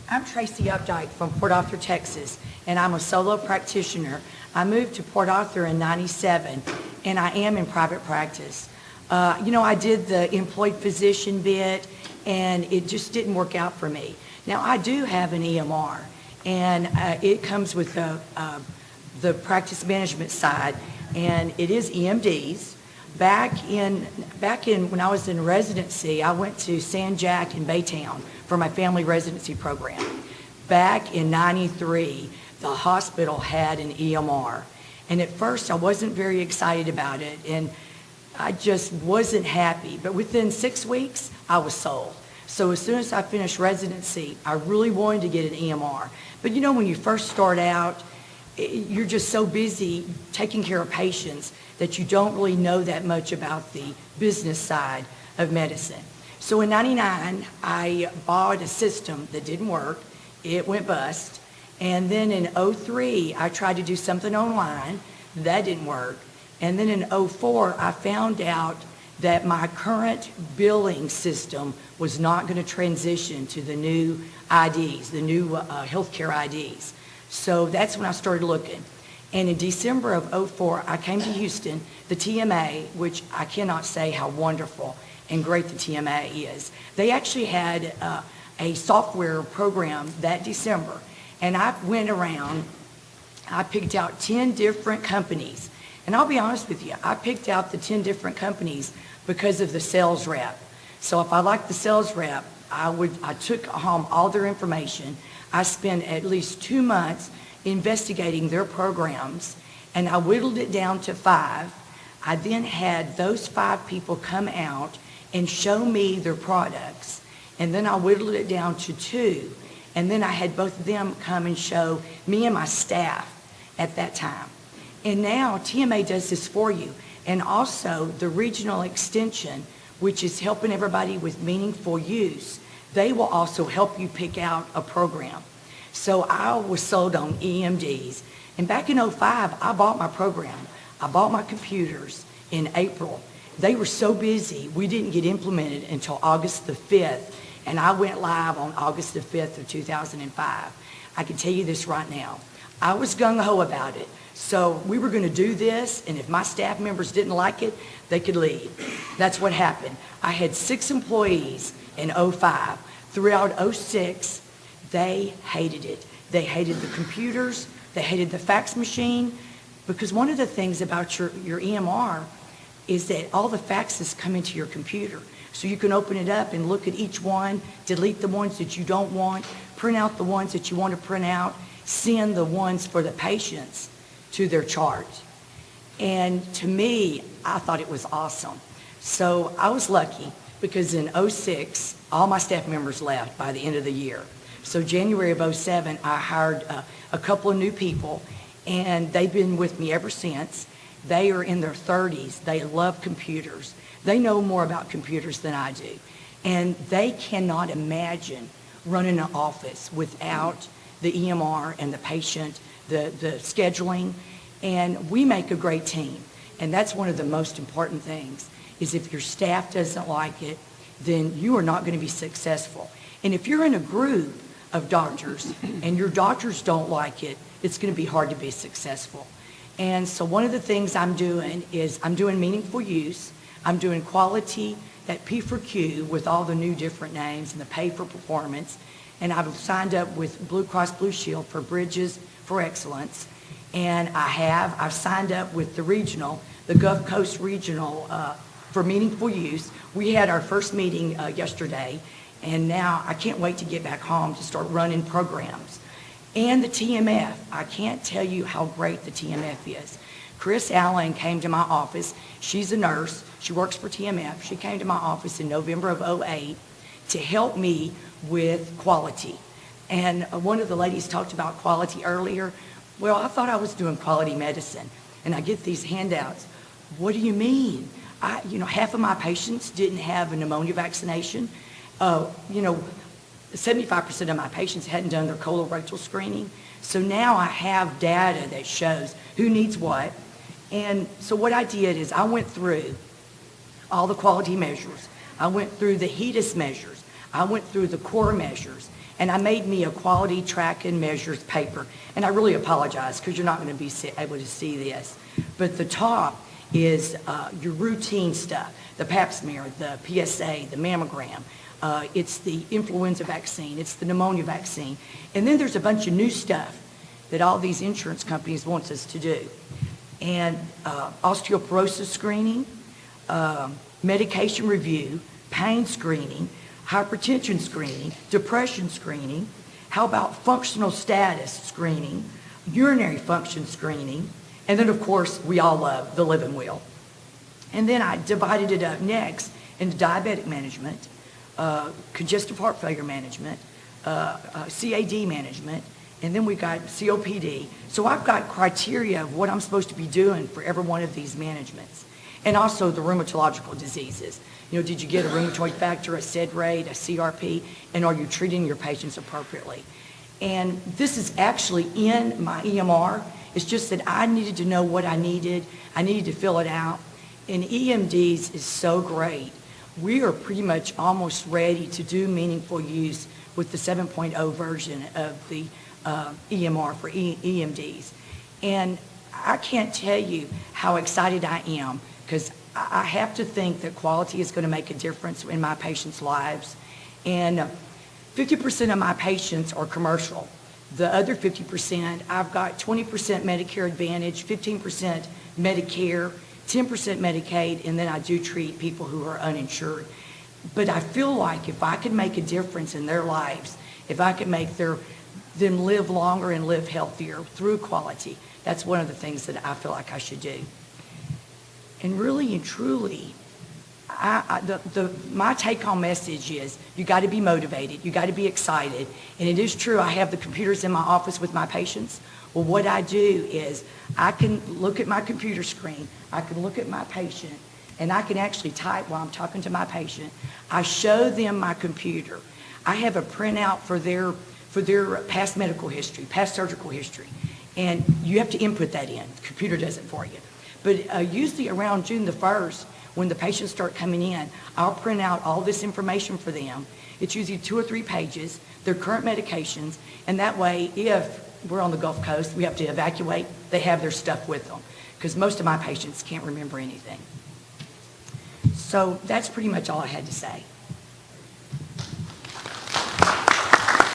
I'm Tracie Updike from Port Arthur, Texas, and I'm a solo practitioner. I moved to Port Arthur in '97, and I am in private practice. I did the employed physician bit, and it just didn't work out for me. Now, I do have an EMR, and it comes with the practice management side, and it is EMDs. Back in when I was in residency, I went to San Jac in Baytown for my family residency program. Back in '93, the hospital had an EMR, and at first I wasn't very excited about it, and I just wasn't happy. But within 6 weeks, I was sold. So as soon as I finished residency, I really wanted to get an EMR. But when you first start out, you're just so busy taking care of patients that you don't really know that much about the business side of medicine. So in '99, I bought a system that didn't work. It went bust. And then in '03, I tried to do something online. That didn't work. And then in '04, I found out that my current billing system was not going to transition to the new IDs, the new healthcare IDs. So that's when I started looking. And in December of '04, I came to Houston, the TMA, which I cannot say how wonderful and great the TMA is. They actually had a software program that December, and I went around, I picked out 10 different companies. And I'll be honest with you, I picked out the 10 different companies because of the sales rep. So if I liked the sales rep, I took home all their information. I spent at least 2 months investigating their programs, and I whittled it down to 5. I then had those 5 people come out and show me their products, and then I whittled it down to 2, and then I had both of them come and show me and my staff at that time. And now TMA does this for you, and also the regional extension, which is helping everybody with meaningful use, they will also help you pick out a program. So I was sold on EMDs. And back in '05, I bought my program. I bought my computers in April. They were so busy, we didn't get implemented until August the 5th, and I went live on August the 5th of 2005. I can tell you this right now. I was gung-ho about it. So we were going to do this, and if my staff members didn't like it, they could leave. That's what happened. I had 6 employees in '05. Throughout '06, they hated it. They hated the computers. They hated the fax machine. Because one of the things about your EMR is that all the faxes come into your computer. So you can open it up and look at each one, delete the ones that you don't want, print out the ones that you want to print out, send the ones for the patients to their chart. And to me, I thought it was awesome. So I was lucky because in '06, all my staff members left by the end of the year. So January of '07, I hired a couple of new people, and they've been with me ever since. They are in their 30s. They love computers. They know more about computers than I do. And they cannot imagine running an office without the EMR and the patient, the scheduling. And we make a great team. And that's one of the most important things, is if your staff doesn't like it, then you are not going to be successful. And if you're in a group of doctors and your doctors don't like it, it's going to be hard to be successful. And so one of the things I'm doing is I'm doing meaningful use. I'm doing quality, that P for Q with all the new different names, and the pay for performance. And I've signed up with Blue Cross Blue Shield for Bridges for Excellence. And I've signed up with the Gulf Coast Regional for meaningful use. We had our first meeting yesterday, and now I can't wait to get back home to start running programs. And the TMF, I can't tell you how great the TMF is. Chris Allen came to my office. She's a nurse. She works for TMF. She came to my office in November of '08 to help me with quality. And one of the ladies talked about quality earlier. Well, I thought I was doing quality medicine, and I get these handouts. What do you mean? Half of my patients didn't have a pneumonia vaccination. 75% of my patients hadn't done their colorectal screening. So now I have data that shows who needs what. And so what I did is I went through all the quality measures. I went through the HEDIS measures. I went through the core measures. and I made me a quality track and measures paper. And I really apologize because you're not going to be able to see this. But the top is your routine stuff, the pap smear, the PSA, the mammogram. It's the influenza vaccine. It's the pneumonia vaccine. And then there's a bunch of new stuff that all these insurance companies want us to do. And osteoporosis screening, medication review, pain screening, hypertension screening, depression screening. How about functional status screening, urinary function screening, and then, of course, we all love the living wheel. And then I divided it up next into diabetic management, congestive heart failure management, CAD management, and then we got COPD. So I've got criteria of what I'm supposed to be doing for every one of these managements. And also the rheumatological diseases. You know, did you get a rheumatoid factor, a SID rate, a CRP, and are you treating your patients appropriately? And this is actually in my EMR. It's just that I needed to know what I needed. I needed to fill it out. And EMDs is so great. We are pretty much almost ready to do meaningful use with the 7.0 version of the EMR for EMDs. And I can't tell you how excited I am, because I have to think that quality is going to make a difference in my patients' lives. And 50% of my patients are commercial. The other 50%, I've got 20% Medicare Advantage, 15% Medicare, 10% Medicaid, and then I do treat people who are uninsured. But I feel like if I could make a difference in their lives, if I could make them live longer and live healthier through quality, that's one of the things that I feel like I should do. And really and truly, my take-home message is you got to be motivated, you got to be excited. And it is true, I have the computers in my office with my patients. Well, what I do is I can look at my computer screen, I can look at my patient, and I can actually type while I'm talking to my patient. I show them my computer. I have a printout for their past medical history, past surgical history. And you have to input that in. The computer does it for you. But usually around June the 1st, when the patients start coming in, I'll print out all this information for them. It's usually 2 or 3 pages, their current medications, and that way, if we're on the Gulf Coast, we have to evacuate, they have their stuff with them, because most of my patients can't remember anything. So that's pretty much all I had to say.